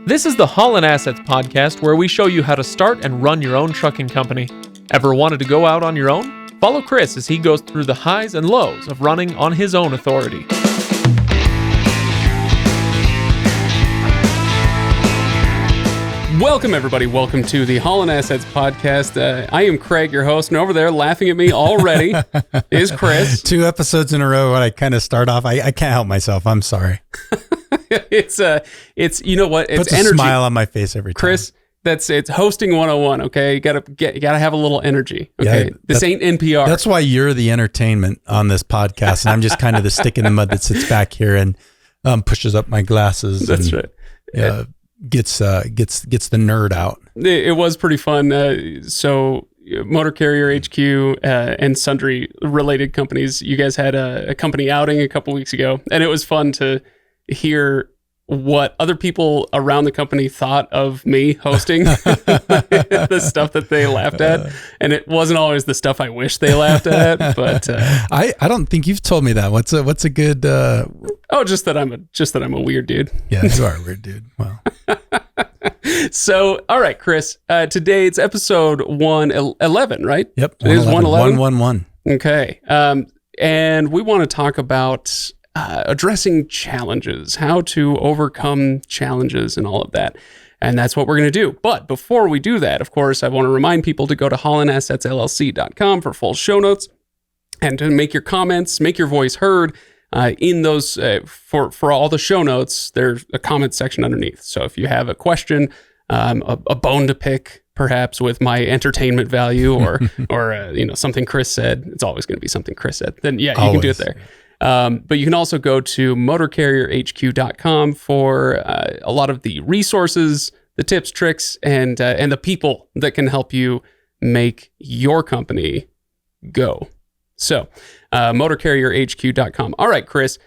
This is the Holland Assets podcast, where we show you how to start and run your own trucking company. Ever wanted to go out on your own? Follow Chris as he goes through the highs and lows of running on his own authority. Welcome, everybody. Welcome to the Holland Assets podcast. I am Craig, your host, and over there laughing at me already is Chris. 2 episodes in a row when I kind of start off. I can't help myself. I'm sorry. It's you know what? It's puts a energy. Smile on my face every time. Chris, it's hosting 101. Okay, you gotta have a little energy. Okay, Yeah, this ain't NPR. That's why you're the entertainment on this podcast, and I'm just kind of the stick in the mud that sits back here and pushes up my glasses. That's and, right. Gets the nerd out. It was pretty fun. So Motor Carrier HQ and sundry related companies, you guys had a company outing a couple weeks ago, and it was fun to hear what other people around the company thought of me hosting the stuff that they laughed at. And it wasn't always the stuff I wish they laughed at, but I don't think you've told me that. What's a good just that I'm a weird dude. Yeah, you are a weird dude. Wow. So, all right, Chris, today it's episode 111, right? Yep. It is 111. 111. Okay. And we want to talk about addressing challenges, how to overcome challenges and all of that. And that's what we're going to do. But before we do that, of course, I want to remind people to go to hollandassetsllc.com for full show notes and to make your comments, make your voice heard. In those, for all the show notes, there's a comment section underneath. So if you have a question, a bone to pick, perhaps with my entertainment value, or something Chris said, it's always going to be something Chris said. Then you can do it there. But you can also go to motorcarrierhq.com for a lot of the resources, the tips, tricks, and the people that can help you make your company go. So, motorcarrierhq.com. All right, Chris,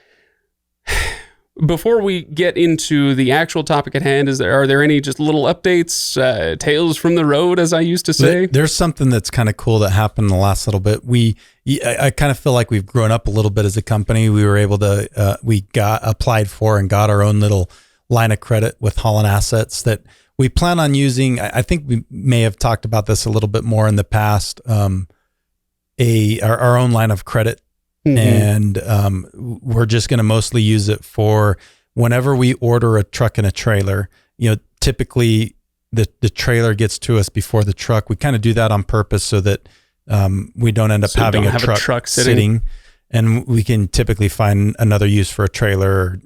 before we get into the actual topic at hand, are there any just little updates, tales from the road, as I used to say? There's something that's kind of cool that happened in the last little bit. I kind of feel like we've grown up a little bit as a company. We were able to, we got applied for and got our own little line of credit with Holland Assets that we plan on using. I think we may have talked about this a little bit more in the past. Our own line of credit, and we're just going to mostly use it for whenever we order a truck and a trailer. Typically the trailer gets to us before the truck. We kind of do that on purpose so that we don't end up having a truck sitting, and we can typically find another use for a trailer.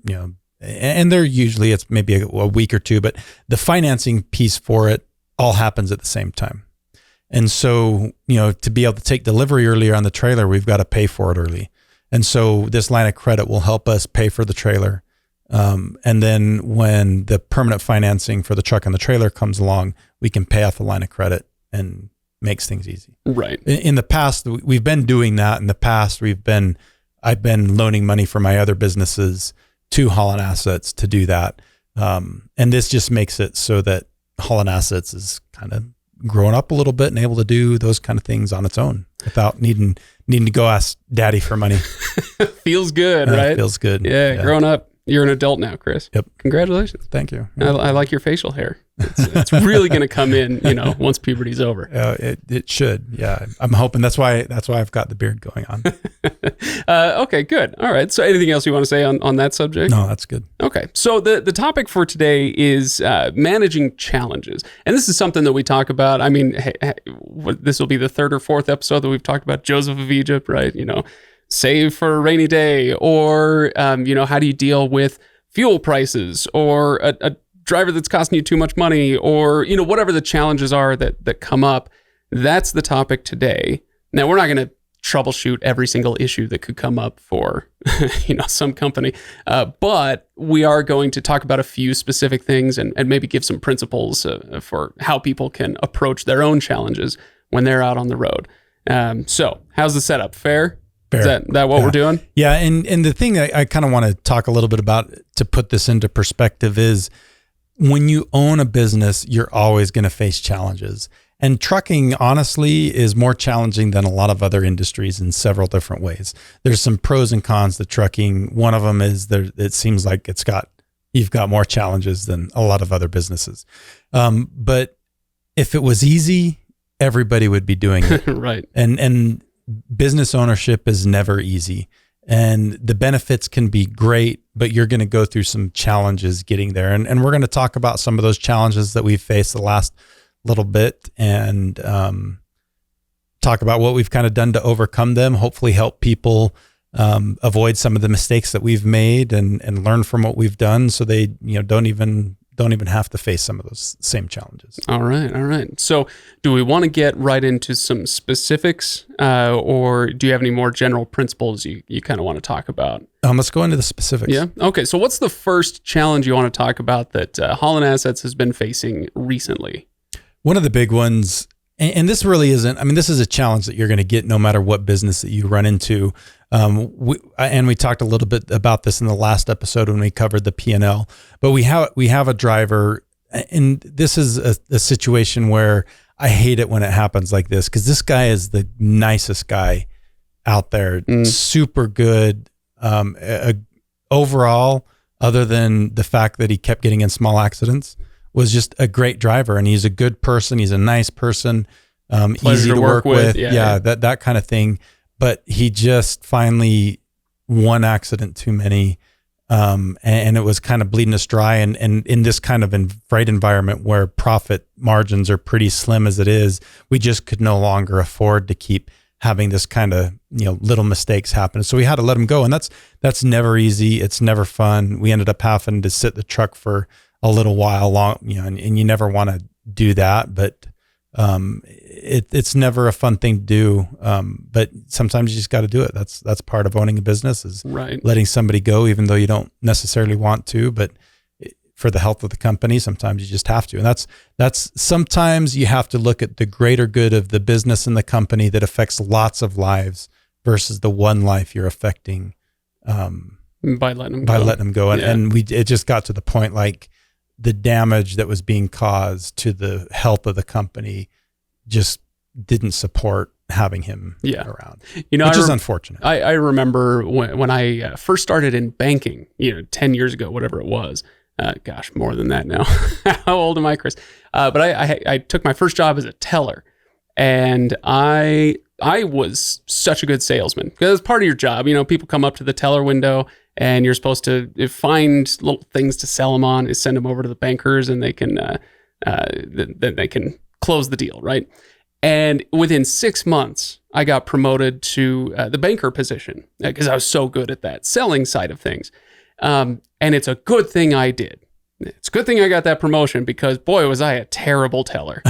And they're usually it's maybe a week or two, but the financing piece for it all happens at the same time. And so, to be able to take delivery earlier on the trailer, we've got to pay for it early. And so this line of credit will help us pay for the trailer. And then when the permanent financing for the truck and the trailer comes along, we can pay off the line of credit and makes things easy. Right. In the past, we've been doing that. In the past, I've been loaning money for my other businesses to Holland Assets to do that. And this just makes it so that Holland Assets is kind of growing up a little bit and able to do those kind of things on its own without needing to go ask daddy for money. Feels good, right? Feels good. Yeah, growing up. You're an adult now, Chris. Yep. Congratulations. Thank you. I like your facial hair. It's really going to come in, once puberty's over. It should. Yeah. I'm hoping that's why I've got the beard going on. Okay, good. All right. So anything else you want to say on that subject? No, that's good. Okay. So the topic for today is managing challenges. And this is something that we talk about. I mean, this will be the 3rd or 4th episode that we've talked about Joseph of Egypt, right? Save for a rainy day, or, how do you deal with fuel prices, or a driver that's costing you too much money, or, whatever the challenges are that come up. That's the topic today. Now, we're not going to troubleshoot every single issue that could come up for, some company, but we are going to talk about a few specific things and maybe give some principles for how people can approach their own challenges when they're out on the road. So how's the setup? Fair? Is that what we're doing? Yeah. And the thing I kind of want to talk a little bit about to put this into perspective is when you own a business, you're always going to face challenges. And trucking, honestly, is more challenging than a lot of other industries in several different ways. There's some pros and cons to trucking. One of them is it seems like it's got you've got more challenges than a lot of other businesses. But if it was easy, everybody would be doing it. Right. And business ownership is never easy. And the benefits can be great, but you're going to go through some challenges getting there. And we're going to talk about some of those challenges that we've faced the last little bit, and talk about what we've kind of done to overcome them, hopefully help people avoid some of the mistakes that we've made and learn from what we've done, so they don't even have to face some of those same challenges. All right. So do we want to get right into some specifics, or do you have any more general principles you kind of want to talk about? Let's go into the specifics. Yeah. Okay. So what's the first challenge you want to talk about that Holland Assets has been facing recently? One of the big ones, and this really isn't, I mean, this is a challenge that you're going to get no matter what business that you run into. We talked a little bit about this in the last episode when we covered the P&L, but we have a driver, and this is a situation where I hate it when it happens like this, because this guy is the nicest guy out there, super good. Overall, other than the fact that he kept getting in small accidents, was just a great driver, and he's a good person. He's a nice person, easy to work with. Yeah, that kind of thing. But he just finally, one accident too many, and it was kind of bleeding us dry. And in this kind of freight environment where profit margins are pretty slim as it is, we just could no longer afford to keep having this kind of little mistakes happen. So we had to let him go, and that's never easy. It's never fun. We ended up having to sit the truck for a little while long, and you never want to do that, but it's never a fun thing to do. But sometimes you just got to do it. That's part of owning a business, is right. Letting somebody go, even though you don't necessarily want to, but for the health of the company, sometimes you just have to. And that's sometimes you have to look at the greater good of the business and the company that affects lots of lives versus the one life you're affecting, by letting them go. And it just got to the point, like, the damage that was being caused to the health of the company just didn't support having him around, which is unfortunate. I remember when I first started in banking, 10 years ago, whatever it was. Gosh, more than that now. How old am I, Chris? But I took my first job as a teller, and I was such a good salesman, because it's part of your job. People come up to the teller window, and you're supposed to find little things to sell them on, is send them over to the bankers, and they can then they can close the deal, right? And within 6 months, I got promoted to the banker position, because I was so good at that selling side of things. And it's a good thing I did. It's a good thing I got that promotion, because boy, was I a terrible teller.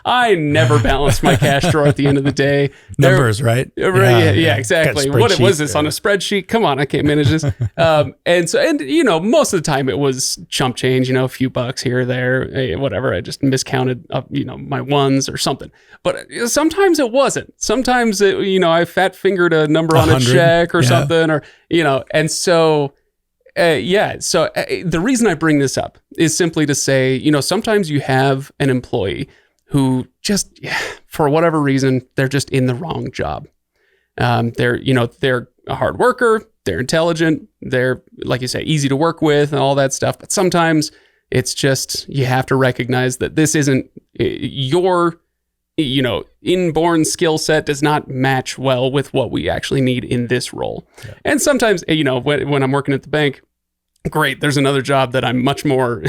I never balanced my cash drawer at the end of the day. Numbers, right? Yeah, exactly. What was this on a spreadsheet? Come on, I can't manage this. And most of the time it was chump change, a few bucks here or there, whatever. I just miscounted, my ones or something. But sometimes it wasn't. Sometimes I fat fingered a number on a check or something, or and so. So the reason I bring this up is simply to say, sometimes you have an employee who just, for whatever reason, they're just in the wrong job. They're a hard worker, they're intelligent, they're, like you say, easy to work with and all that stuff. But sometimes it's just, you have to recognize that this isn't your, inborn skill set does not match well with what we actually need in this role. Yeah. And sometimes, when I'm working at the bank, great, there's another job that I'm much more,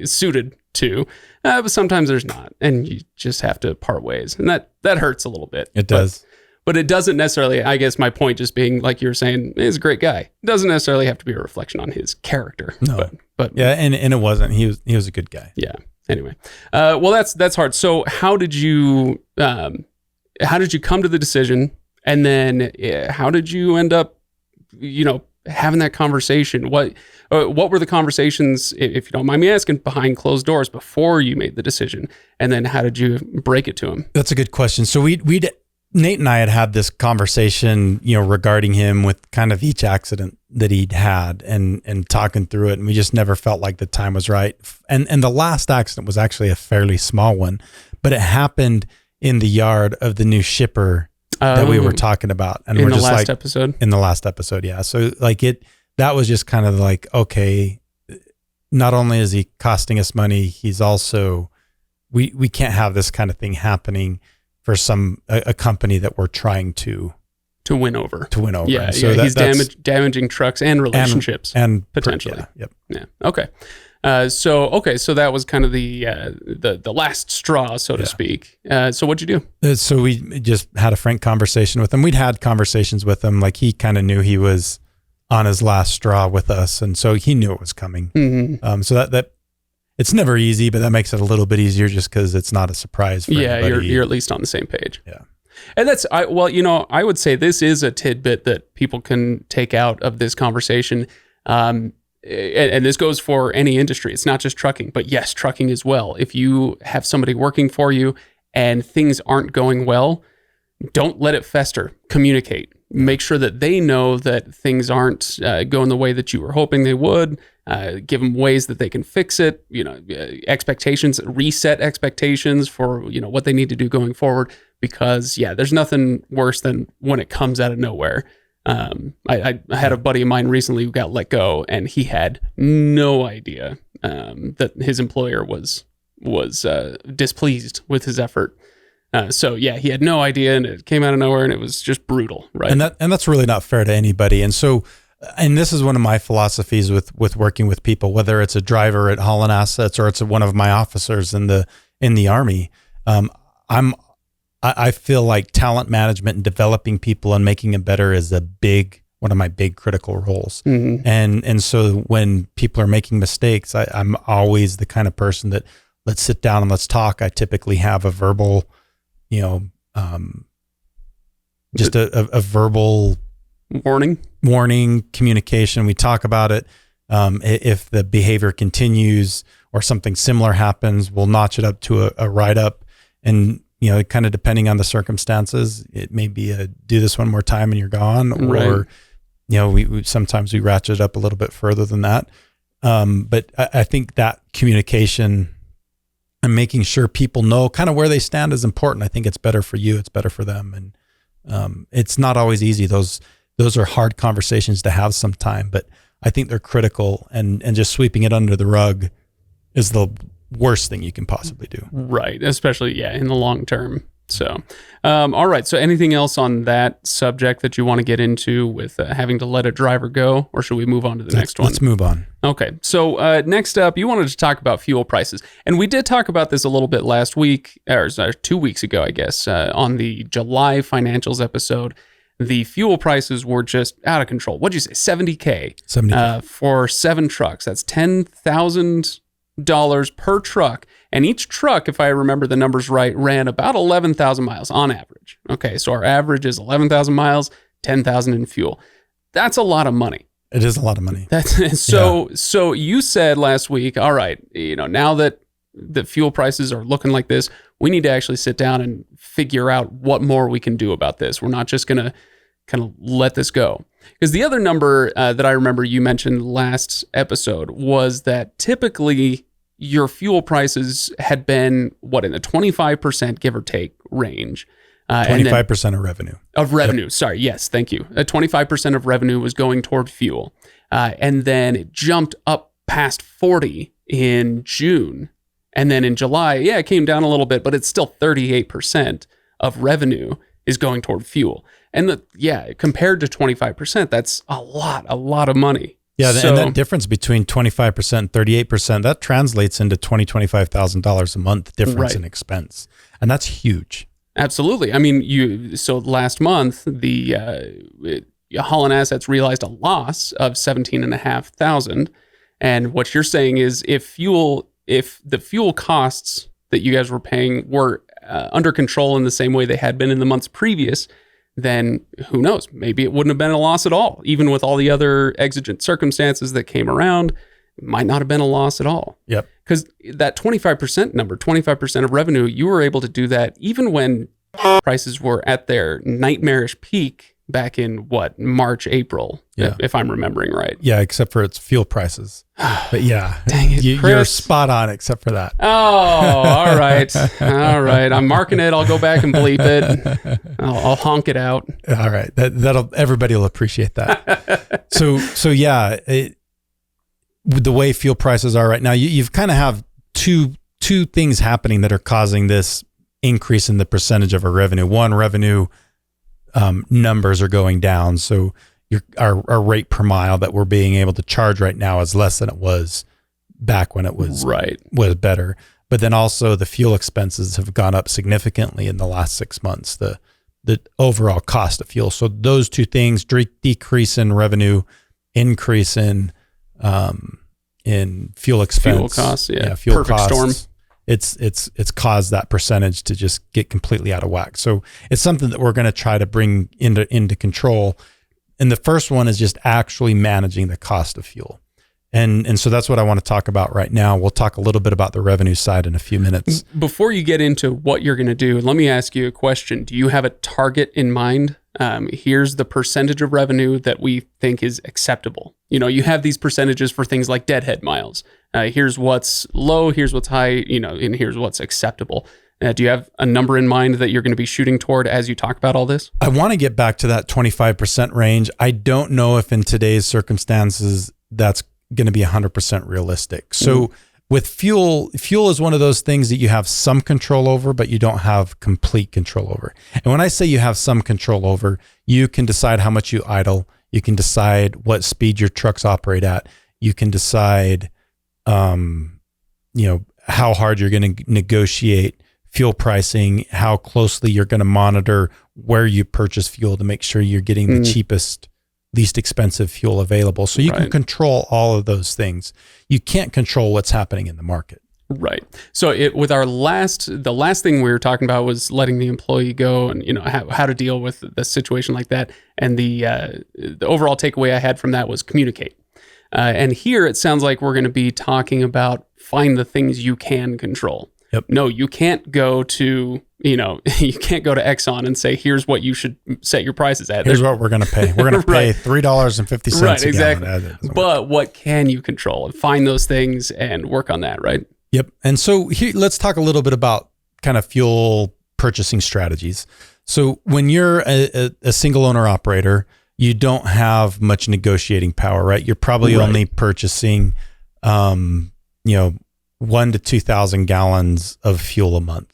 suited to, but sometimes there's not, and you just have to part ways, and that hurts a little bit. It does. But it doesn't necessarily, I guess my point just being, like you were saying, he's a great guy. It doesn't necessarily have to be a reflection on his character. No. But yeah, and it wasn't. He was a good guy. Yeah. Anyway, well, that's hard. So how did you come to the decision, and then how did you end up, having that conversation? What were the conversations, if you don't mind me asking, behind closed doors before you made the decision, and then how did you break it to him? That's a good question. So Nate and I had this conversation, regarding him with kind of each accident that he'd had, and talking through it. And we just never felt like the time was right. And the last accident was actually a fairly small one, but it happened in the yard of the new shipper that we were talking about. And in we're the just last episode? In the last episode. Yeah. So that was just kind of like, okay, not only is he costing us money, he's also, we can't have this kind of thing happening for a company that we're trying to win over. Yeah, so he's damaging trucks and relationships and potentially. Yeah. Okay. So that was kind of the last straw, so to speak. So what'd you do? So we just had a frank conversation with him. We'd had conversations with him, like he kind of knew he was on his last straw with us, and so he knew it was coming. Mm-hmm. So that it's never easy, but that makes it a little bit easier just because it's not a surprise for anybody. You're at least on the same page. Yeah. And I would say this is a tidbit that people can take out of this conversation. And this goes for any industry. It's not just trucking, but yes, trucking as well. If you have somebody working for you and things aren't going well, don't let it fester. Communicate. Make sure that they know that things aren't going the way that you were hoping they would. Give them ways that they can fix it. Expectations, reset expectations for what they need to do going forward. Because there's nothing worse than when it comes out of nowhere. I had a buddy of mine recently who got let go, and he had no idea that his employer was displeased with his effort. He had no idea, and it came out of nowhere, and it was just brutal, right? And that's really not fair to anybody. And so, and this is one of my philosophies with working with people, whether it's a driver at Holland Assets or it's one of my officers in the Army. I feel like talent management and developing people and making them better is one of my big critical roles. Mm-hmm. And so when people are making mistakes, I'm always the kind of person that, let's sit down and let's talk. I typically have a verbal, just a verbal warning communication. We talk about it. If the behavior continues or something similar happens, we'll notch it up to a write-up. And kind of depending on the circumstances, it may be do this one more time and you're gone, or we sometimes we ratchet it up a little bit further than that. But I think that communication and making sure people know kind of where they stand is important. I think it's better for you, it's better for them, and it's not always easy. Those are hard conversations to have sometime, but I think they're critical. And just sweeping it under the rug is the worst thing you can possibly do. Right. Especially, in the long term. So, all right. So anything else on that subject that you want to get into with having to let a driver go, or should we move on to the next one? Let's move on. Okay. So next up, you wanted to talk about fuel prices. And we did talk about this a little bit last week, or 2 weeks ago, I guess, on the July financials episode. The fuel prices were just out of control. What'd you say? $70K for 7 trucks. That's $10,000 per truck, and each truck, if I remember the numbers right, ran about 11,000 miles on average. Okay, so our average is 11,000 miles, 10,000 in fuel. That's a lot of money. It is a lot of money. So you said last week, all right, now that the fuel prices are looking like this, we need to actually sit down and figure out what more we can do about this. We're not just going to kind of let this go. Because the other number that I remember you mentioned last episode was that typically your fuel prices had been, in the 25% give or take range. 25% of revenue. Yep. Sorry. Yes. Thank you. 25% of revenue was going toward fuel. And then it jumped up past 40 in June. And then in July, it came down a little bit, but it's still 38% of revenue is going toward fuel. And compared to 25%, that's a lot of money. Yeah, and that difference between 25% and 38%, that translates into $25,000 a month difference in expense. And that's huge. Absolutely. I mean, so last month, the Holland Assets realized a loss of $17,500. And what you're saying is if the fuel costs that you guys were paying were under control in the same way they had been in the months previous, then who knows? Maybe it wouldn't have been a loss at all. Even with all the other exigent circumstances that came around, it might not have been a loss at all. Yep. Because that 25% number, 25% of revenue, you were able to do that even when prices were at their nightmarish peak back in March, April, if I'm remembering right. Yeah, except for its fuel prices. But yeah, dang it, you're spot on except for that. Oh, all right. All right. I'm marking it. I'll go back and bleep it. I'll honk it out. All right. Everybody will appreciate that. So yeah, the way fuel prices are right now, you've kind of have two things happening that are causing this increase in the percentage of our revenue. One, revenue numbers are going down. So our rate per mile that we're being able to charge right now is less than it was back when it was better. But then also the fuel expenses have gone up significantly in the last 6 months, the overall cost of fuel. So those two things, decrease in revenue, increase in fuel expense. Fuel costs, fuel perfect costs. storm. It's caused that percentage to just get completely out of whack. So it's something that we're going to try to bring into control. And the first one is just actually managing the cost of fuel. And so that's what I want to talk about right now. We'll talk a little bit about the revenue side in a few minutes. Before you get into what you're going to do, let me ask you a question. Do you have a target in mind? Here's the percentage of revenue that we think is acceptable. You have these percentages for things like deadhead miles. Here's what's low, here's what's high, and here's what's acceptable. Do you have a number in mind that you're going to be shooting toward as you talk about all this? I want to get back to that 25% range. I don't know if in today's circumstances that's going to be 100% realistic. So with fuel is one of those things that you have some control over, but you don't have complete control over. And when I say you have some control over, you can decide how much you idle. You can decide what speed your trucks operate at. You can decide, how hard you're going to negotiate fuel pricing, how closely you're going to monitor where you purchase fuel to make sure you're getting the cheapest, least expensive fuel available. So you can control all of those things. You can't control what's happening in the market. Right. So with the last thing we were talking about was letting the employee go and, how to deal with the situation like that. And the overall takeaway I had from that was communicate. And here it sounds like we're going to be talking about find the things you can control. Yep. No, you can't go to, you can't go to Exxon and say, here's what you should set your prices at. Here's what we're going to pay. We're going to pay $3.50 right, a exactly. gallon. But what can you control? Find those things and work on that, right? Yep. And so here, let's talk a little bit about kind of fuel purchasing strategies. So when you're a single owner operator, you don't have much negotiating power, right? You're probably only purchasing, 1 to 2,000 gallons of fuel a month.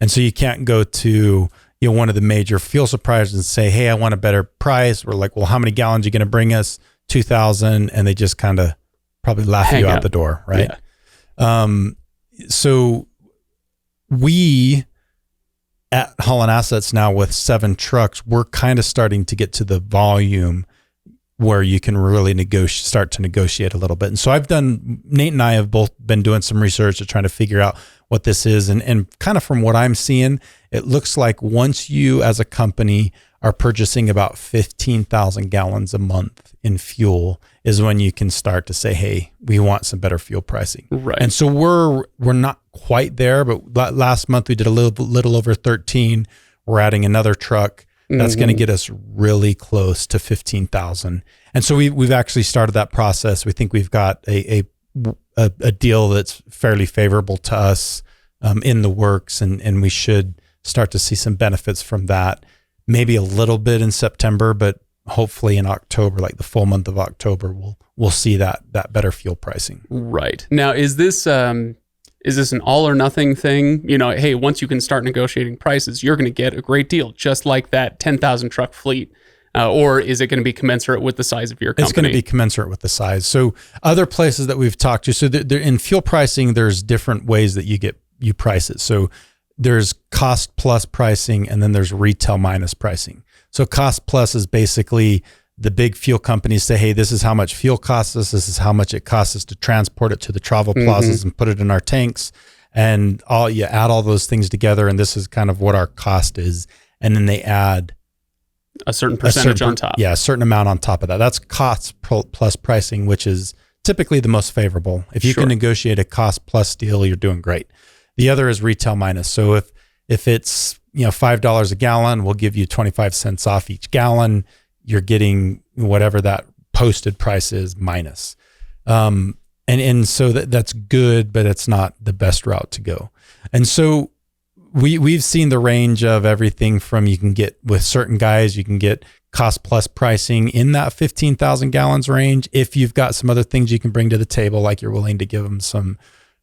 And so you can't go to, one of the major fuel suppliers and say, hey, I want a better price. We're like, well, how many gallons are you going to bring us? 2,000. And they just kind of probably laugh you out the door. Right. Yeah. So we at Holland Assets now with 7 trucks, we're kind of starting to get to the volume where you can really start to negotiate a little bit. And so Nate and I have both been doing some research to try to figure out what this is. And kind of from what I'm seeing, it looks like once you as a company are purchasing about 15,000 gallons a month in fuel is when you can start to say, hey, we want some better fuel pricing. Right. And so we're not quite there, but last month we did a little over 13. We're adding another truck. That's going to get us really close to 15,000. And so we've actually started that process. We think we've got a deal that's fairly favorable to us in the works, and we should start to see some benefits from that. Maybe a little bit in September, but hopefully in October, like the full month of October, we'll see that better fuel pricing. Right. Now, is this an all or nothing thing? Hey, once you can start negotiating prices, you're going to get a great deal, just like that 10,000 truck fleet. Or is it going to be commensurate with the size of your company? It's going to be commensurate with the size. So other places that we've talked to, so in fuel pricing, there's different ways that you price it. So there's cost plus pricing, and then there's retail minus pricing. So cost plus is basically the big fuel companies say, hey, this is how much fuel costs us. This is how much it costs us to transport it to the travel plazas and put it in our tanks. And you add all those things together, and this is kind of what our cost is. And then they add a certain percentage on top. Yeah, a certain amount on top of that. That's cost plus pricing, which is typically the most favorable. If you can negotiate a cost plus deal, you're doing great. The other is retail minus. So If it's, $5 a gallon, we'll give you 25 cents off each gallon. You're getting whatever that posted price is minus. And so that's good, but it's not the best route to go. And so we've seen the range of everything from, you can get with certain guys, you can get cost plus pricing in that 15,000 gallons range. If you've got some other things you can bring to the table, like you're willing to give them some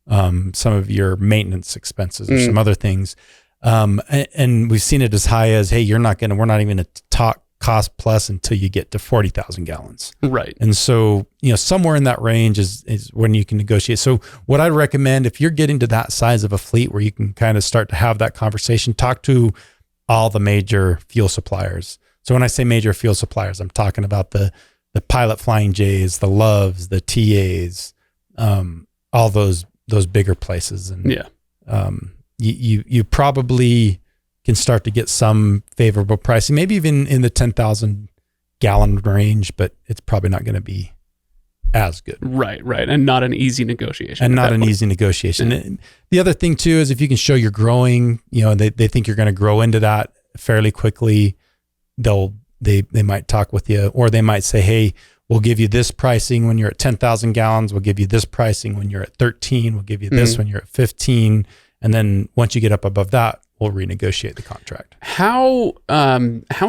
of your maintenance expenses or some other things. And we've seen it as high as, hey, we're not even going to talk cost plus until you get to 40,000 gallons. Right. And so, somewhere in that range is when you can negotiate. So what I'd recommend, if you're getting to that size of a fleet where you can kind of start to have that conversation, talk to all the major fuel suppliers. So when I say major fuel suppliers, I'm talking about the Pilot Flying J's, the Loves, the TAs, all those bigger places. And you probably can start to get some favorable pricing, maybe even in the 10,000 gallon range, but it's probably not going to be as good. Right. And not an easy negotiation. And not an easy negotiation. And the other thing too, is if you can show you're growing, they think you're going to grow into that fairly quickly, they might talk with you, or they might say, hey, we'll give you this pricing when you're at 10,000 gallons. How give you this pricing when you're at 13. We'll give you this when you're at 15. And then once you get up above that, we'll renegotiate the contract. How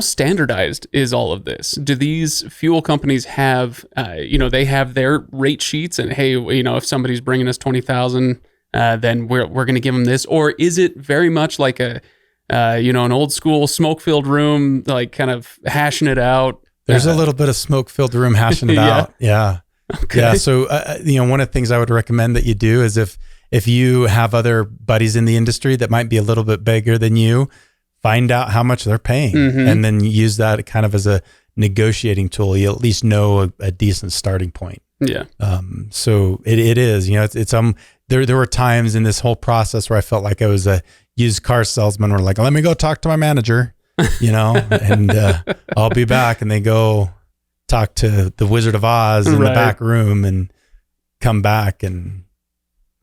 standardized is all of this? Do these fuel companies have, they have their rate sheets, and hey, if somebody's bringing us 20,000, then we're going to give them this, or is it very much like an old school smoke-filled room, like kind of hashing it out? There's a little bit of smoke-filled room hashing it out. Yeah. Okay. Yeah. So, one of the things I would recommend that you do is if you have other buddies in the industry that might be a little bit bigger than you, find out how much they're paying, and then use that kind of as a negotiating tool. You at least know a decent starting point. Yeah. So it is, there were times in this whole process where I felt like I was a used car salesman. We're like, let me go talk to my manager, and I'll be back. And they go talk to the Wizard of Oz in the back room and come back and,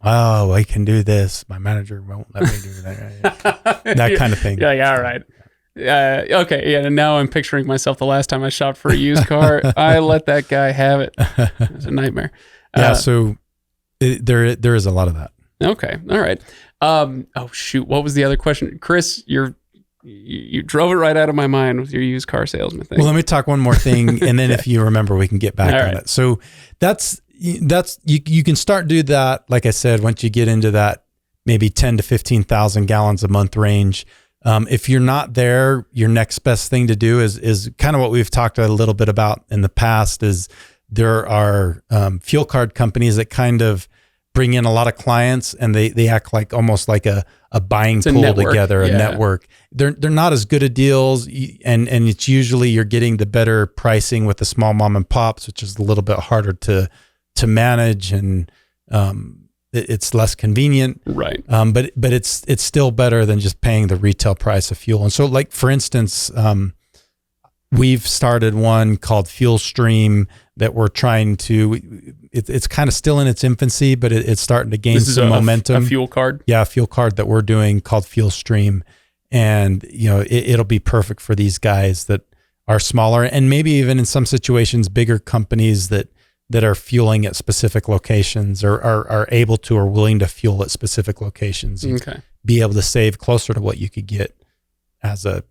oh, I can do this. My manager won't let me do that. That kind of thing. Yeah. All right. Okay. Yeah. And now I'm picturing myself the last time I shopped for a used car. I let that guy have it. It was a nightmare. Yeah. So there is a lot of that. Okay. All right. Oh shoot. What was the other question? Chris, you drove it right out of my mind with your used car salesman thing. Well, let me talk one more thing. And then if you remember, we can get back on it. So that's you can start do that. Like I said, once you get into that maybe 10 to 15,000 gallons a month range. If you're not there, your next best thing to do is kind of what we've talked a little bit about in the past. Is there are fuel card companies that kind of bring in a lot of clients, and they act like almost like a buying pool together, a network. They're not as good at deals, and it's usually you're getting the better pricing with the small mom and pops, which is a little bit harder to manage, and it's less convenient. Right. But it's still better than just paying the retail price of fuel. And so, like, for instance, we've started one called FuelStream that we're trying to, it's kind of still in its infancy, but it's starting to gain some momentum. A fuel card? Yeah, a fuel card that we're doing called FuelStream. And, it'll be perfect for these guys that are smaller, and maybe even in some situations, bigger companies that are fueling at specific locations, or are able to, or willing to fuel at specific locations. Okay. Be able to save closer to what you could get as a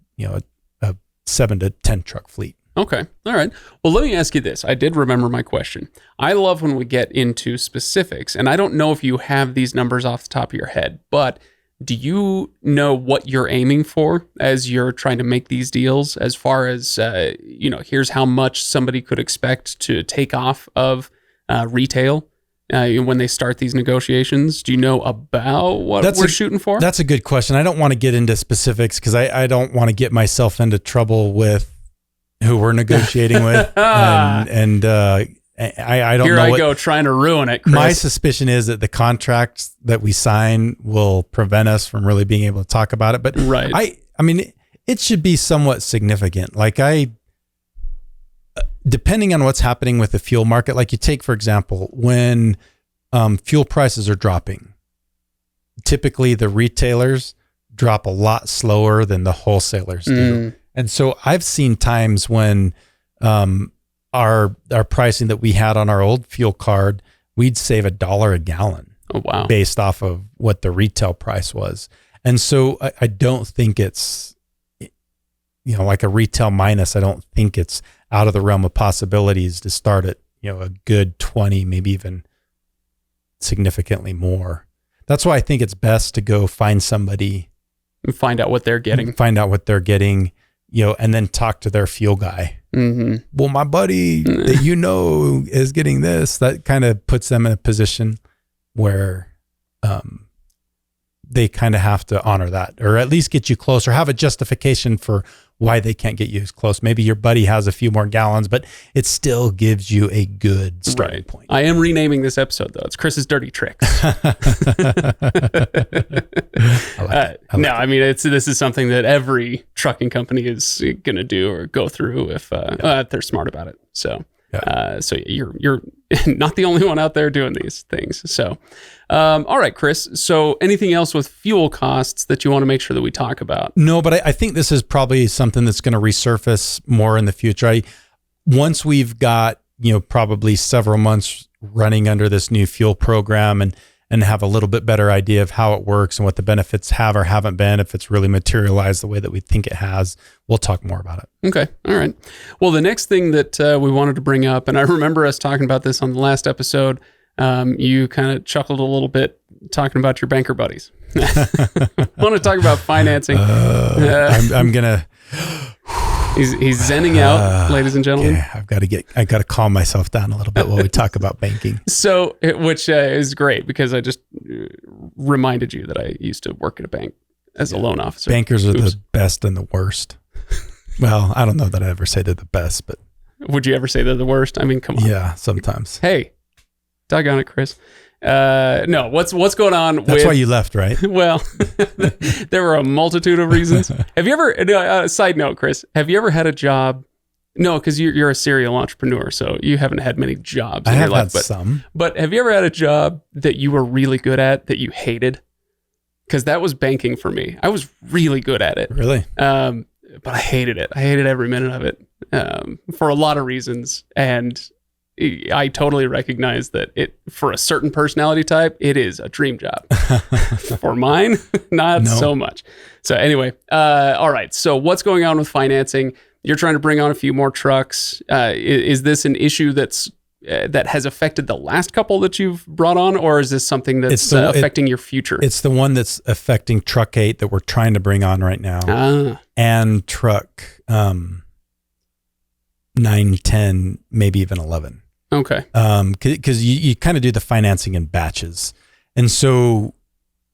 7 to 10 truck fleet. Okay. All right. Well, let me ask you this. I did remember my question. I love when we get into specifics, and I don't know if you have these numbers off the top of your head, but do you know what you're aiming for as you're trying to make these deals, as far as, here's how much somebody could expect to take off of retail when they start these negotiations? Do you know about what we're shooting for? That's a good question. I don't want to get into specifics because I don't want to get myself into trouble with who we're negotiating with. and I don't know. Here I go trying to ruin it, Chris. My suspicion is that the contracts that we sign will prevent us from really being able to talk about it. But right. I mean, it should be somewhat significant. Like depending on what's happening with the fuel market, like you take, for example, when fuel prices are dropping, typically the retailers drop a lot slower than the wholesalers do. And so I've seen times when our pricing that we had on our old fuel card, we'd save $1 a gallon. Oh, wow. Based off of what the retail price was. And so I don't think it's, like a retail minus, I don't think it's out of the realm of possibilities to start at, a good 20, maybe even significantly more. That's why I think it's best to go find somebody and find out what they're getting, and then talk to their fuel guy. Mm-hmm. Well, my buddy that is getting this. That kind of puts them in a position where they kind of have to honor that, or at least get you close, or have a justification for why they can't get you as close. Maybe your buddy has a few more gallons, but it still gives you a good starting point. I am renaming this episode, though. It's Chris's Dirty Tricks. I mean, this is something that every trucking company is going to do or go through if they're smart about it. So, so you're not the only one out there doing these things. So, all right, Chris. So anything else with fuel costs that you want to make sure that we talk about? No, but I think this is probably something that's going to resurface more in the future. Once we've got, probably several months running under this new fuel program and have a little bit better idea of how it works and what the benefits have or haven't been, if it's really materialized the way that we think it has, we'll talk more about it. Okay. All right. Well, the next thing that we wanted to bring up, and I remember us talking about this on the last episode, you kind of chuckled a little bit talking about your banker buddies. I want to talk about financing. I'm going to... He's zenning out, ladies and gentlemen. Yeah, I got to calm myself down a little bit while we talk about banking. So, which is great because I just reminded you that I used to work at a bank as a loan officer. Bankers are the best and the worst. Well, I don't know that I ever say they're the best, but would you ever say they're the worst? I mean, come on. Yeah, sometimes. Hey, doggone it, Chris. No, what's going on? That's why you left, right? Well, there were a multitude of reasons. Have you ever, side note, Chris, have you ever had a job? No, because you're a serial entrepreneur, so you haven't had many jobs in your life. Had some. But have you ever had a job that you were really good at that you hated? Because that was banking for me. I was really good at it. Really? But I hated it. I hated every minute of it for a lot of reasons. And I totally recognize that for a certain personality type, it is a dream job. For mine, not so much. So anyway, all right. So what's going on with financing? You're trying to bring on a few more trucks. Is this an issue that has affected the last couple that you've brought on, or is this something that's affecting your future? It's the one that's affecting Truck 8 that we're trying to bring on right now, and Truck 9, 10, maybe even 11. Okay. Because you kind of do the financing in batches, and so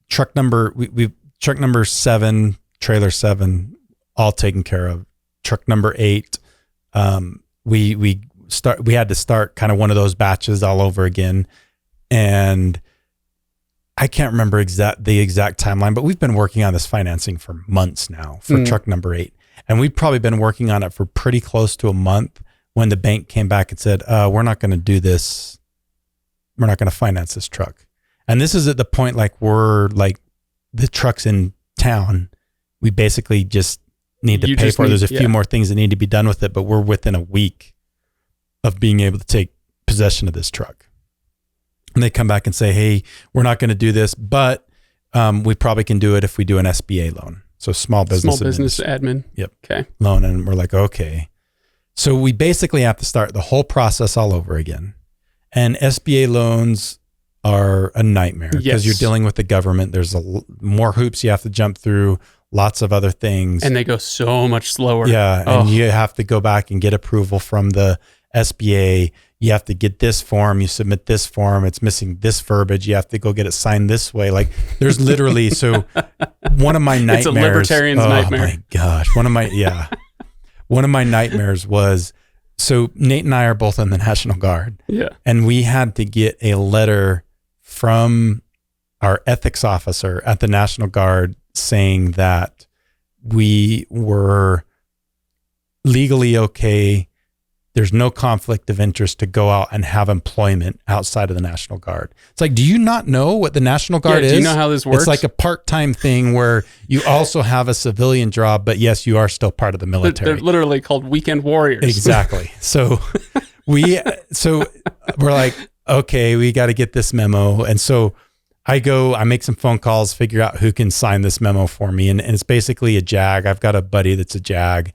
truck number 7, trailer 7, all taken care of. Truck number 8, we had to start kind of one of those batches all over again, and I can't remember the exact timeline, but we've been working on this financing for months now for truck number 8, and we've probably been working on it for pretty close to a month when the bank came back and said, we're not going to do this. We're not going to finance this truck. And this is at the point like we're like the truck's in town. We basically just need to pay for it. There's a few more things that need to be done with it, but we're within a week of being able to take possession of this truck. And they come back and say, hey, we're not going to do this, but we probably can do it if we do an SBA loan. So small business admin. Yep. Okay. Loan. And we're like, okay. So we basically have to start the whole process all over again. And SBA loans are a nightmare because you're dealing with the government. There's more hoops you have to jump through, lots of other things. And they go so much slower. Yeah. And you have to go back and get approval from the SBA. You have to get this form. You submit this form. It's missing this verbiage. You have to go get it signed this way. Like there's literally, so one of my nightmares. It's a libertarian's nightmare. Oh my gosh. One of my nightmares was, so Nate and I are both in the National Guard. Yeah. And we had to get a letter from our ethics officer at the National Guard saying that we were legally okay there's no conflict of interest to go out and have employment outside of the National Guard. It's like, do you not know what the National Guard is? Do you know how this works? It's like a part-time thing where you also have a civilian job, but yes, you are still part of the military. They're literally called weekend warriors. Exactly. So we're like, okay, we got to get this memo. And so I make some phone calls, figure out who can sign this memo for me. And it's basically a JAG. I've got a buddy that's a JAG.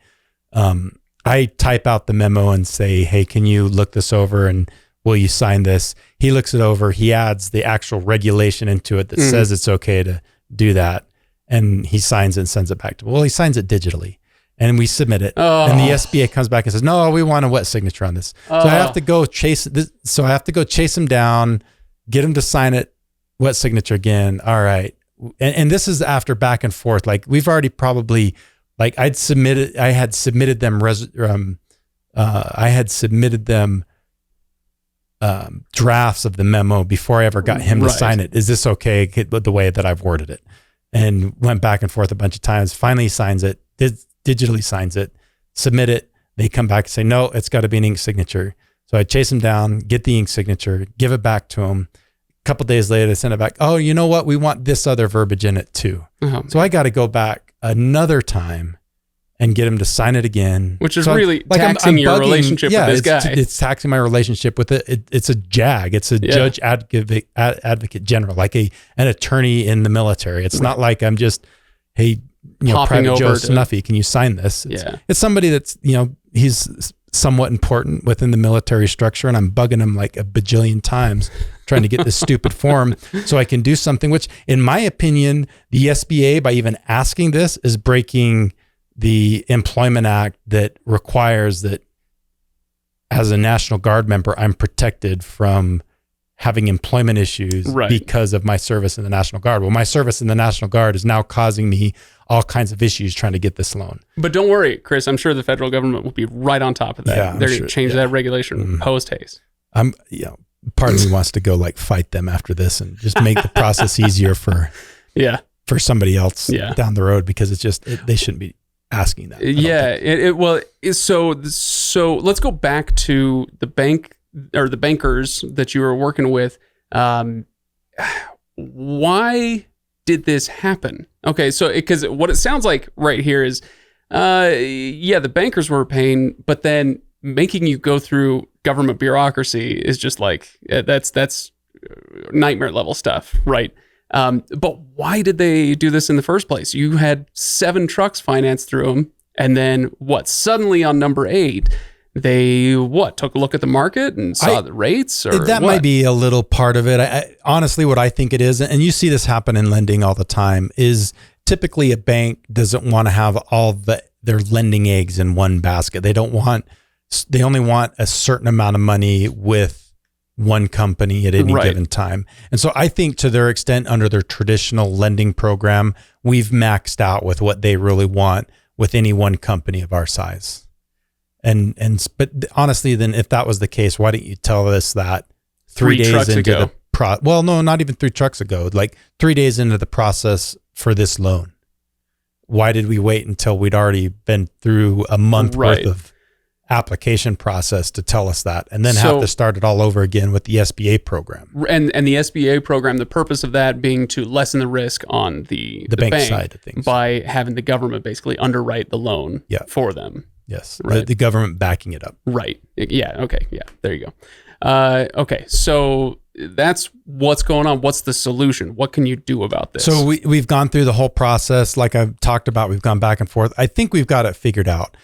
I type out the memo and say, hey, can you look this over and will you sign this? He looks it over. He adds the actual regulation into it that says it's okay to do that. And he signs it and sends it back to me. Well, he signs it digitally and we submit it. And the SBA comes back and says, no, we want a wet signature on this. So I have to go chase this. So I have to go chase him down, get him to sign it, wet signature again. All right. And this is after back and forth. Like we've already probably, like I had submitted them drafts of the memo before I ever got him to sign it. Is this okay with the way that I've worded it? And went back and forth a bunch of times. Finally signs it, digitally signs it, submit it. They come back and say, no, it's got to be an ink signature. So I chase him down, get the ink signature, give it back to him. A couple days later, they send it back. Oh, you know what? We want this other verbiage in it too. So I got to go back another time and get him to sign it again. Which is really taxing your relationship with this guy. It's taxing my relationship with it. It's a JAG. It's a judge advocate general, like an attorney in the military. It's not like I'm just, hey, Private Joe Snuffy, can you sign this? It's somebody that's, he's somewhat important within the military structure, and I'm bugging him like a bajillion times trying to get this stupid form so I can do something, which in my opinion, the SBA, by even asking this, is breaking the Employment Act that requires that as a National Guard member, I'm protected from having employment issues because of my service in the National Guard. Well, my service in the National Guard is now causing me all kinds of issues trying to get this loan. But don't worry, Chris, I'm sure the federal government will be right on top of that. They're going to change that regulation post haste. Part of me wants to go like fight them after this and just make the process easier for somebody else down the road, because it's just, they shouldn't be asking that. So let's go back to the bank or the bankers that you were working with. Why did this happen? Okay, so because what it sounds like right here is, the bankers were paying, but then making you go through government bureaucracy is just like, that's nightmare level stuff, right? But why did they do this in the first place? You had 7 trucks financed through them, and then suddenly on number 8, they took a look at the market and saw the rates, or that might be a little part of it. I honestly, what I think it is, and you see this happen in lending all the time, is typically a bank doesn't want to have all their lending eggs in one basket. They only want a certain amount of money with one company at any given time. And so I think to their extent, under their traditional lending program, we've maxed out with what they really want with any one company of our size. But honestly, then if that was the case, why didn't you tell us that 3 days into well, no, not even 3 trucks ago, like 3 days into the process for this loan? Why did we wait until we'd already been through a month worth of application process to tell us that, and then have to start it all over again with the SBA program? And the SBA program, the purpose of that being to lessen the risk on the bank side of things by having the government basically underwrite the loan for them. Yes, the government backing it up. Right. Yeah. Okay. Yeah. There you go. Okay. So that's what's going on. What's the solution? What can you do about this? So we've gone through the whole process. Like I've talked about, we've gone back and forth. I think we've got it figured out.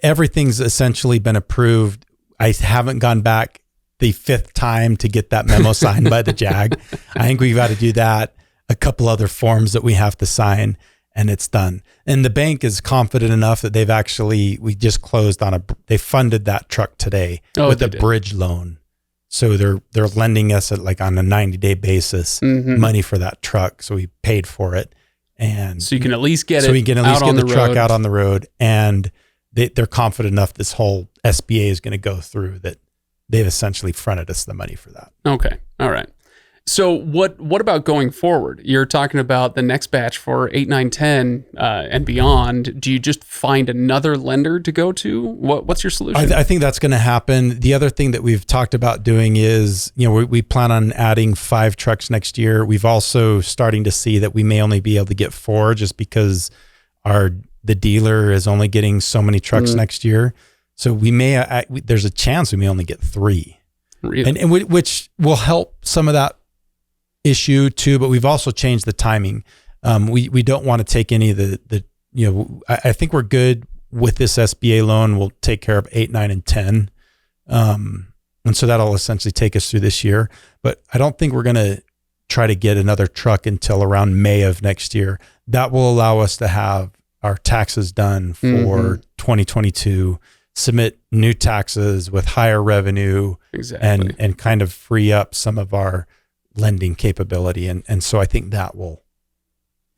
Everything's essentially been approved. I haven't gone back the 5th time to get that memo signed by the JAG. I think we've got to do that. A couple other forms that we have to sign, and it's done. And the bank is confident enough that we just closed on they funded that truck today with a bridge loan. So they're lending us on a 90-day basis money for that truck. So we paid for it. And so you can at least get the truck out on the road. And they're confident enough this whole SBA is going to go through, that they've essentially fronted us the money for that. Okay. All right. So what about going forward? You're talking about the next batch for 8, 9, 10 and beyond. Do you just find another lender to go to? What's your solution? I think that's going to happen. The other thing that we've talked about doing is, we plan on adding 5 trucks next year. We've also starting to see that we may only be able to get 4 just because the dealer is only getting so many trucks next year. So we may there's a chance we may only get 3, really? and which will help some of that issue too. But we've also changed the timing. We don't want to take any of the I think we're good with this SBA loan. We'll take care of 8, 9, and 10, and so that'll essentially take us through this year. But I don't think we're going to try to get another truck until around May of next year. That will allow us to have our taxes done for 2022. Submit new taxes with higher revenue, exactly, and kind of free up some of our lending capability, and so I think that will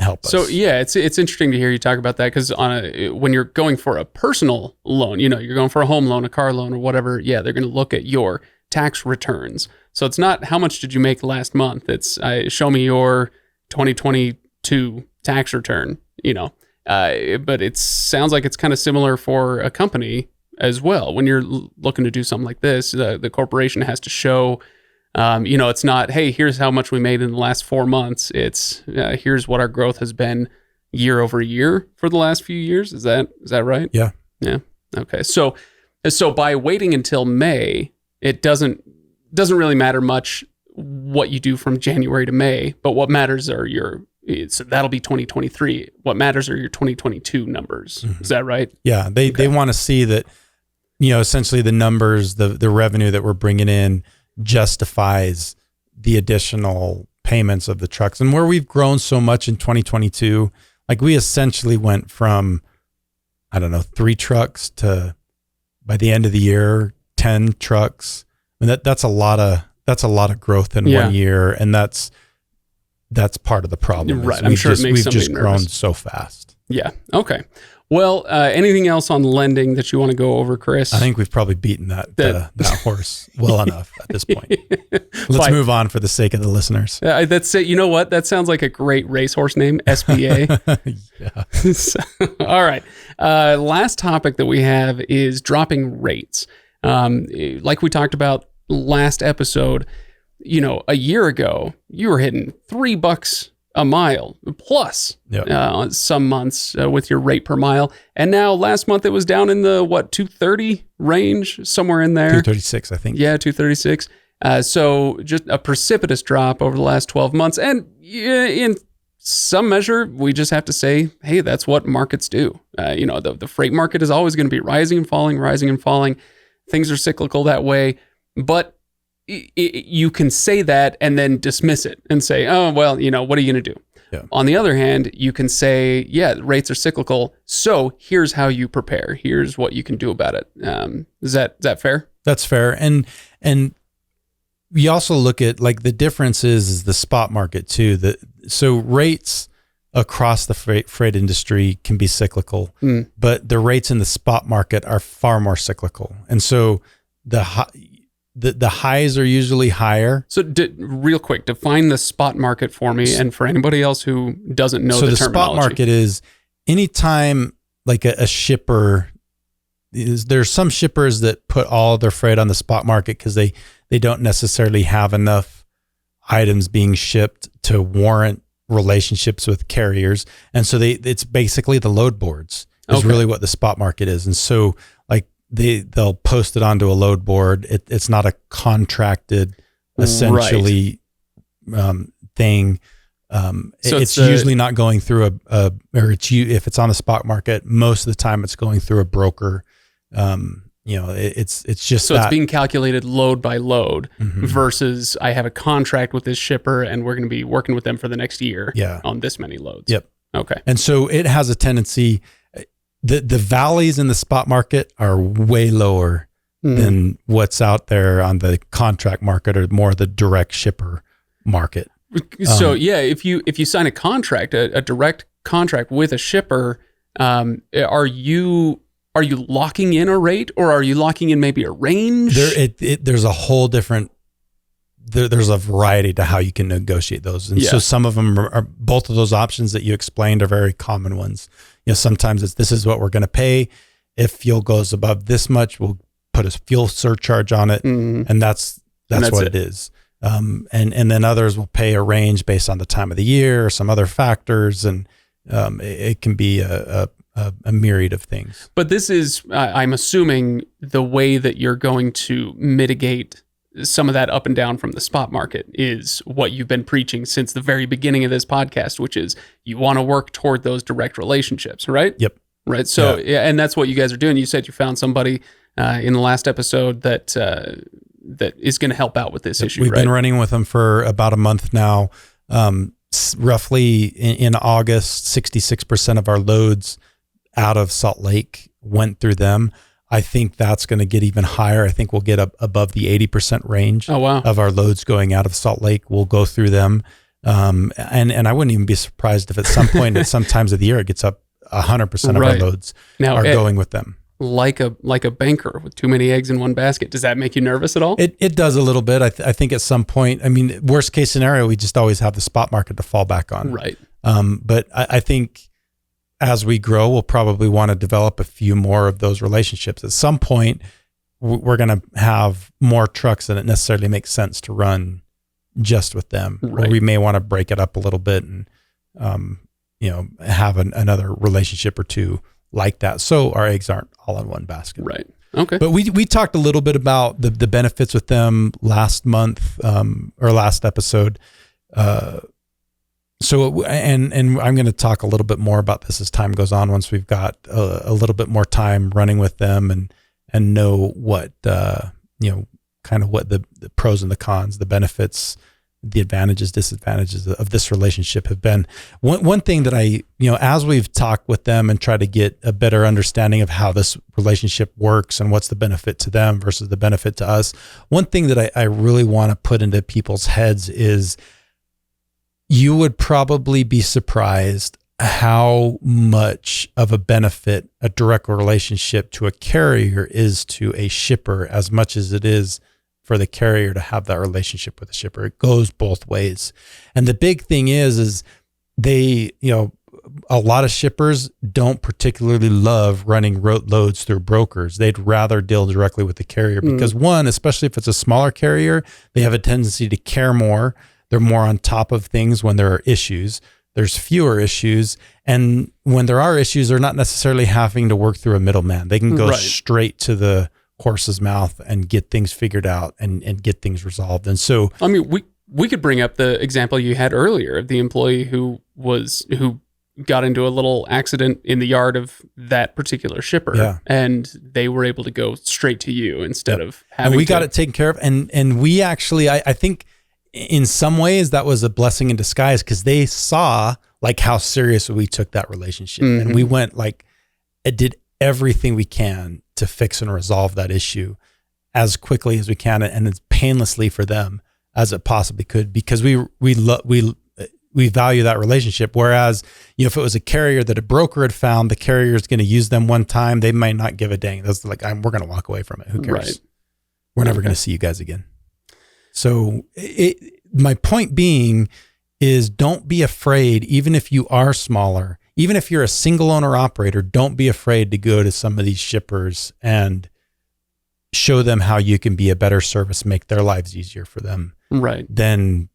help us. So yeah, it's interesting to hear you talk about that, because when you're going for a personal loan, you're going for a home loan, a car loan, or whatever. Yeah, they're going to look at your tax returns. So it's not how much did you make last month. It's show me your 2022 tax return. But it sounds like it's kind of similar for a company as well. When you're looking to do something like this, the corporation has to show, it's not, hey, here's how much we made in the last 4 months. It's here's what our growth has been year over year for the last few years. Is that right? Yeah. Yeah. Okay. So by waiting until May, it doesn't really matter much what you do from January to May, but what matters are so that'll be 2023. What matters are your 2022 numbers. Is that right? Yeah. They want to see that, essentially the numbers, the revenue that we're bringing in justifies the additional payments of the trucks. And where we've grown so much in 2022, like we essentially went from, 3 trucks to, by the end of the year, 10 trucks. I mean, that's a lot of growth in 1 year. And that's part of the problem. Right. I'm sure we've just grown so fast. Yeah. Okay. Well, anything else on lending that you want to go over, Chris? I think we've probably beaten that horse well enough at this point. Let's move on for the sake of the listeners. That's it. You know what? That sounds like a great racehorse name, SBA. Yeah. So, all right. Last topic that we have is dropping rates. Like we talked about last episode, a year ago, you were hitting $3 a mile plus some months with your rate per mile. And now last month it was down in the, 230 range, somewhere in there. 236, I think. Yeah, 236. So just a precipitous drop over the last 12 months. And in some measure, we just have to say, hey, that's what markets do. The freight market is always going to be rising and falling. Things are cyclical that way. But you can say that and then dismiss it and say, oh, well, what are you going to do? Yeah. On the other hand, you can say, yeah, rates are cyclical, so here's how you prepare. Here's what you can do about it. Is that fair? That's fair. And we also look at, like, the difference is the spot market too. So rates across the freight industry can be cyclical, but the rates in the spot market are far more cyclical. And so the highs are usually higher. So real quick, define the spot market for me and for anybody else who doesn't know the terminology. So the spot market is anytime, like, a shipper, there's some shippers that put all of their freight on the spot market because they don't necessarily have enough items being shipped to warrant relationships with carriers. And so it's basically the load boards is really what the spot market is. And so, like, they'll post it onto a load board. It's not a contracted, essentially, thing. So it's usually not going through if it's on the spot market, most of the time it's going through a broker. It's just so it's being calculated load by load versus I have a contract with this shipper and we're going to be working with them for the next year on this many loads. Yep. Okay. And so it has a tendency. The valleys in the spot market are way lower than what's out there on the contract market or more the direct shipper market. So if you sign a contract, a direct contract with a shipper, are you locking in a rate or are you locking in maybe a range? There's a whole different there's a variety to how you can negotiate those. And so some of them are both of those options that you explained are very common ones. Sometimes it's, this is what we're going to pay. If fuel goes above this much, we'll put a fuel surcharge on it. And that's what it is. And then others will pay a range based on the time of the year or some other factors. And it can be a myriad of things. But this is, I'm assuming, the way that you're going to mitigate some of that up and down from the spot market is what you've been preaching since the very beginning of this podcast, which is you want to work toward those direct relationships, right? Yep. Right. So, and that's what you guys are doing. You said you found somebody in the last episode that is going to help out with this issue. We've been running with them for about a month now. Roughly in August, 66% of our loads out of Salt Lake went through them. I think that's going to get even higher. I think we'll get up above the 80% range of our loads going out of Salt Lake will go through them. And I wouldn't even be surprised if at some point at some times of the year it gets up 100% of our loads are going with them. Like a banker with too many eggs in one basket. Does that make you nervous at all? It does a little bit. I think at some point, I mean, worst case scenario, we just always have the spot market to fall back on. Right. But I think as we grow, we'll probably want to develop a few more of those relationships. At some point, we're going to have more trucks than it necessarily makes sense to run just with them. Right. Or we may want to break it up a little bit and, have another relationship or two like that. So our eggs aren't all in one basket. Right. Okay. But we talked a little bit about the benefits with them last month, or last episode. So I'm going to talk a little bit more about this as time goes on, once we've got a little bit more time running with them and know what, kind of what the pros and the cons, the benefits, the advantages, disadvantages of this relationship have been. One thing that as we've talked with them and tried to get a better understanding of how this relationship works and what's the benefit to them versus the benefit to us, one thing that I really want to put into people's heads is you would probably be surprised how much of a benefit a direct relationship to a carrier is to a shipper, as much as it is for the carrier to have that relationship with the shipper. It goes both ways. And the big thing is they, a lot of shippers don't particularly love running loads through brokers. They'd rather deal directly with the carrier because one, especially if it's a smaller carrier, they have a tendency to care more. They're more on top of things when there are issues. There's fewer issues. And when there are issues, they're not necessarily having to work through a middleman. They can go straight to the horse's mouth and get things figured out and get things resolved. And so, I mean, we could bring up the example you had earlier of the employee who got into a little accident in the yard of that particular shipper, and they were able to go straight to you instead of having. And we got it taken care of, and we actually, I think, in some ways that was a blessing in disguise because they saw like how serious we took that relationship, and we went it did everything we can to fix and resolve that issue as quickly as we can and as painlessly for them as it possibly could, because we value that relationship. Whereas, if it was a carrier that a broker had found, the carrier is going to use them one time, they might not give a dang. That's like, we're going to walk away from it. Who cares? Right. We're never going to see you guys again. So my point being is don't be afraid, even if you are smaller, even if you're a single owner operator, don't be afraid to go to some of these shippers and show them how you can be a better service, make their lives easier for them. Right. Than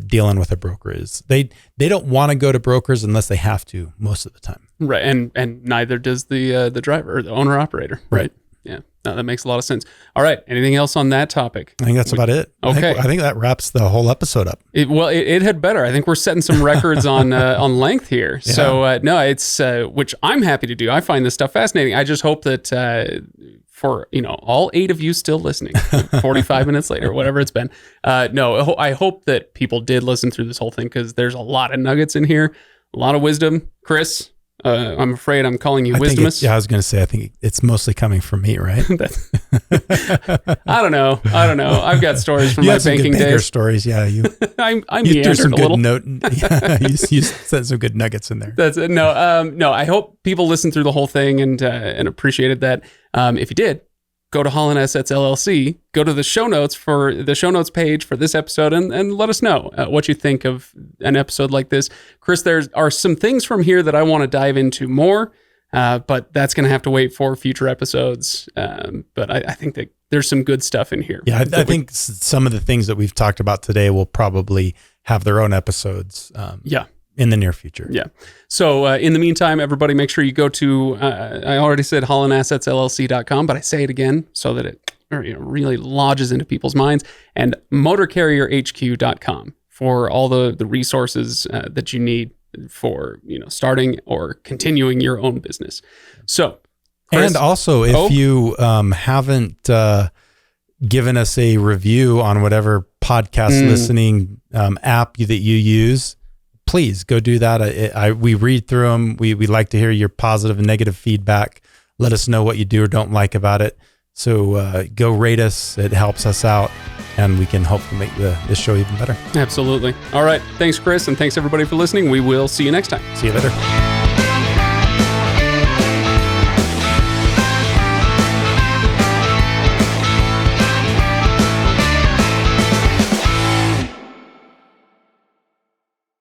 dealing with a broker is. They don't want to go to brokers unless they have to most of the time. Right. And neither does the driver or the owner operator. Right. Yeah. No, that makes a lot of sense. All right. Anything else on that topic? I think that's about it. Okay. I think that wraps the whole episode up. It had better. I think we're setting some records on length here. Yeah. So no, it's which I'm happy to do. I find this stuff fascinating. I just hope that for all 8 of you still listening, 45 minutes later, whatever it's been. No, I hope that people did listen through this whole thing because there's a lot of nuggets in here, a lot of wisdom. Chris, I'm afraid I'm calling you wisdomous. I was going to say, I think it's mostly coming from me, right? I don't know. I've got stories from my banking days. Stories, yeah. You meandered some a little. You sent some good nuggets in there. That's it. No. I hope people listened through the whole thing and appreciated that. If you did, go to Holland Assets LLC, go to the show notes page for this episode, and let us know what you think of an episode like this. Chris, there are some things from here that I want to dive into more, but that's going to have to wait for future episodes. But I think that there's some good stuff in here. Yeah, I think some of the things that we've talked about today will probably have their own episodes. In the near future. Yeah. So in the meantime, everybody make sure you go to, I already said hollandassetsllc.com, but I say it again so that it really lodges into people's minds, and motorcarrierhq.com for all the resources that you need for, starting or continuing your own business. So, Chris, and also if you haven't given us a review on whatever podcast listening app that you use, please go do that. We read through them. We like to hear your positive and negative feedback. Let us know what you do or don't like about it. So go rate us. It helps us out, and we can hopefully make this show even better. Absolutely. All right. Thanks, Chris, and thanks everybody for listening. We will see you next time. See you later.